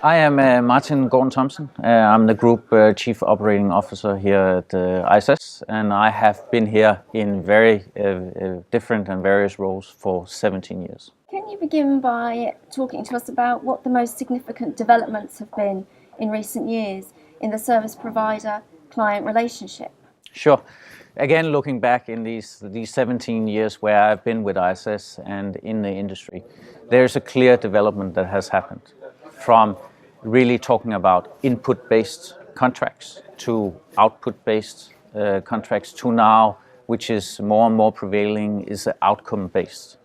I am Martin Gaarn Thomsen. I'm the Group Chief Operating Officer here at ISS, and I have been here in very different and various roles for 17 years. Can you begin by talking to us about what the most significant developments have been in recent years in the service provider-client relationship? Sure. Again, looking back in these 17 years where I've been with ISS and in the industry, there's a clear development that has happened from really talking about input-based contracts to output-based contracts to now, which is more and more prevailing, is outcome-based.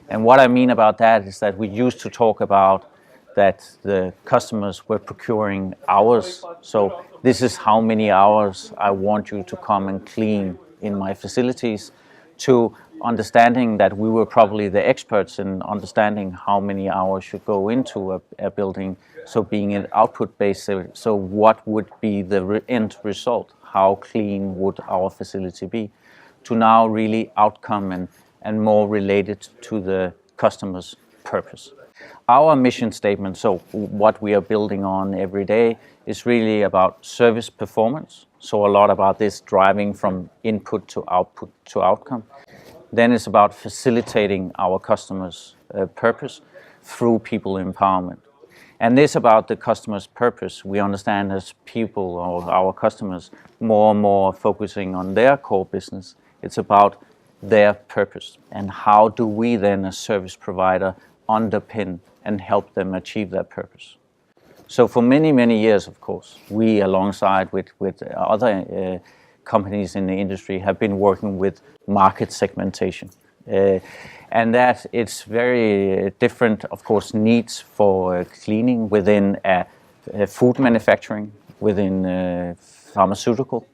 And what I mean about that is that we used to talk about that the customers were procuring hours. So this is how many hours I want you to come and clean in my facilities, to understanding that we were probably the experts in understanding how many hours should go into a building. So being an output-based, so what would be the end result? How clean would our facility be? To now really outcome and more related to the customer's purpose. Our mission statement, so what we are building on every day, is really about service performance. So a lot about this driving from input to output to outcome. Then it's about facilitating our customers' purpose through people empowerment. And this about the customer's purpose, we understand as people or our customers more and more focusing on their core business. It's about their purpose and how do we then as service provider underpin and help them achieve that purpose. So for many, many years, of course, we alongside with other companies in the industry have been working with market segmentation. And that it's very different, of course, needs for cleaning within food manufacturing, within pharmaceutical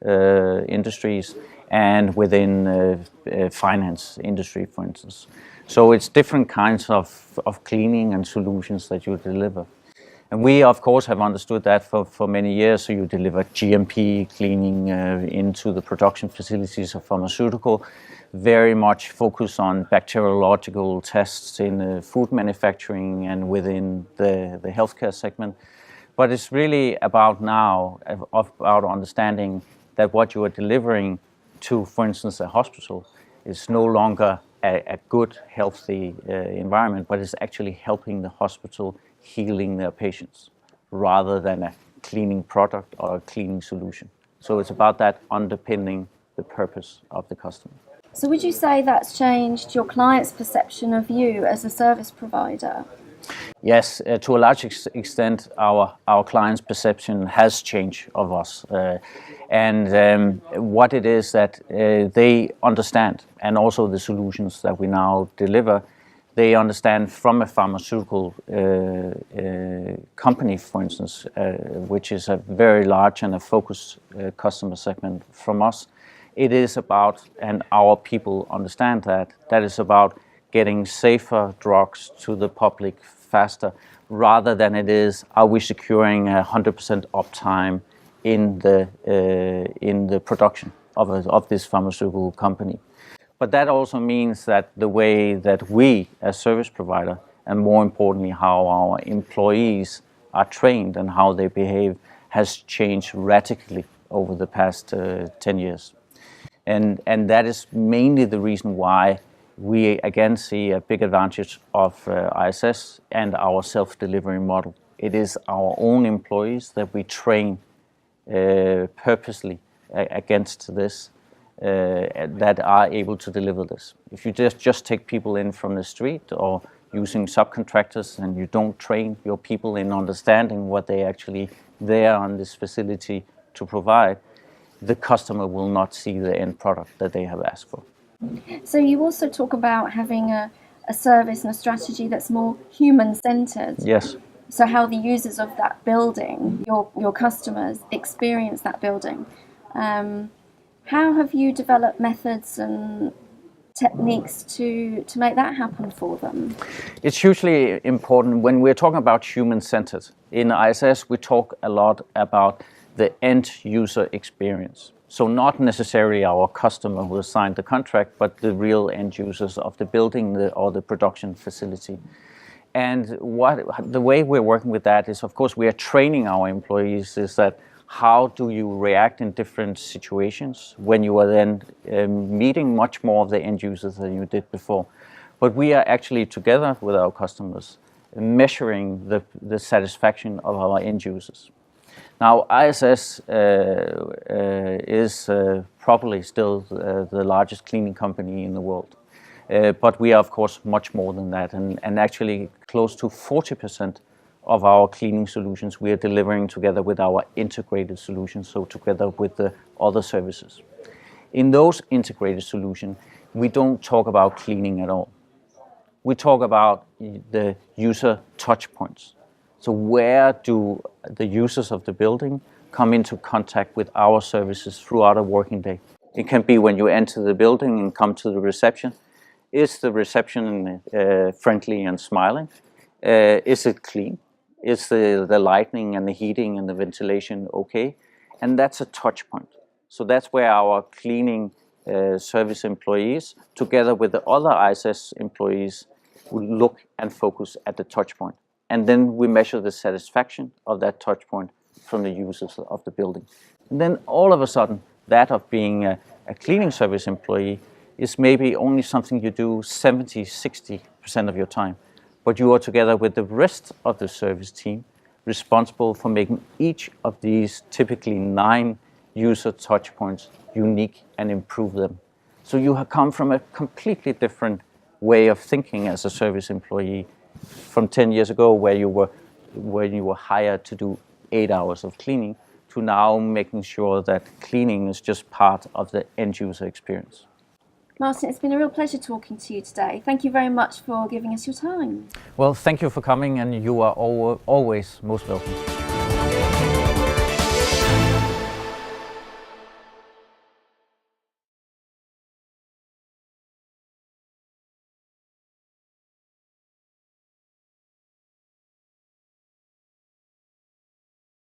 industries, and within finance industry, for instance. So it's different kinds of cleaning and solutions that you deliver. And we, of course, have understood that for many years. So you deliver GMP cleaning into the production facilities of pharmaceutical, very much focus on bacteriological tests in food manufacturing and within the healthcare segment. But it's really about now, about understanding that what you are delivering to, for instance, a hospital is no longer a good, healthy environment, but it's actually helping the hospital healing their patients rather than a cleaning product or a cleaning solution. So it's about that underpinning the purpose of the customer. So would you say that's changed your client's perception of you as a service provider? Yes, to a large extent, our clients' perception has changed of us. And what it is that they understand, and also the solutions that we now deliver, they understand from a pharmaceutical company, for instance, which is a very large and a focused customer segment from us. It is about, and our people understand that is about getting safer drugs to the public faster, rather than it is, are we securing 100% uptime in the production of this pharmaceutical company. But that also means that the way that we as service provider, and more importantly how our employees are trained and how they behave, has changed radically over the past 10 years. And that is mainly the reason why we again see a big advantage of ISS and our self-delivery model. It is our own employees that we train purposely against this, that are able to deliver this. If you just take people in from the street or using subcontractors and you don't train your people in understanding what they actually there on this facility to provide, the customer will not see the end product that they have asked for. So you also talk about having a service and a strategy that's more human-centered. Yes. So how the users of that building, your customers, experience that building. How have you developed methods and techniques to make that happen for them? It's hugely important when we're talking about human-centered. In ISS, we talk a lot about the end user experience. So not necessarily our customer who has signed the contract, but the real end users of the building or the production facility. And the way we're working with that is, of course, we are training our employees is that how do you react in different situations when you are then meeting much more of the end users than you did before. But we are actually together with our customers measuring the satisfaction of our end users. Now, ISS is probably still the largest cleaning company in the world. But we are, of course, much more than that. And actually, close to 40% of our cleaning solutions we are delivering together with our integrated solutions, so together with the other services. In those integrated solutions, we don't talk about cleaning at all. We talk about the user touch points. So where do the users of the building come into contact with our services throughout a working day? It can be when you enter the building and come to the reception. Is the reception friendly and smiling? Is it clean? Is the lighting and the heating and the ventilation okay? And that's a touch point. So that's where our cleaning service employees, together with the other ISS employees, will look and focus at the touch point. And then we measure the satisfaction of that touch point from the users of the building. And then all of a sudden, that of being a cleaning service employee is maybe only something you do 70-60% of your time. But you are together with the rest of the service team responsible for making each of these typically 9 user touch points unique and improve them. So you have come from a completely different way of thinking as a service employee from 10 years ago, where you were hired to do 8 hours of cleaning, to now making sure that cleaning is just part of the end user experience. Martin, it's been a real pleasure talking to you today. Thank you very much for giving us your time. Well, thank you for coming, and you are always most welcome.